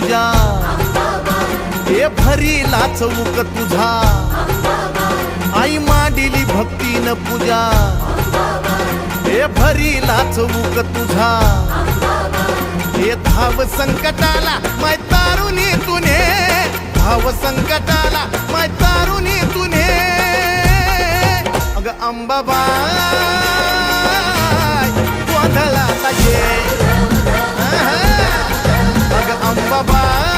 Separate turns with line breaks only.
तुझ्या हे भरीला चौक तुझा आई मांडिली भक्तीन पूजा हे भरीला चौक तुझा हे धाव संकटाला माय तारुणी तुने धाव संकटाला माय तारुणी तुने अग अंबाबाई गोंधळाला ये अग अंबाबाई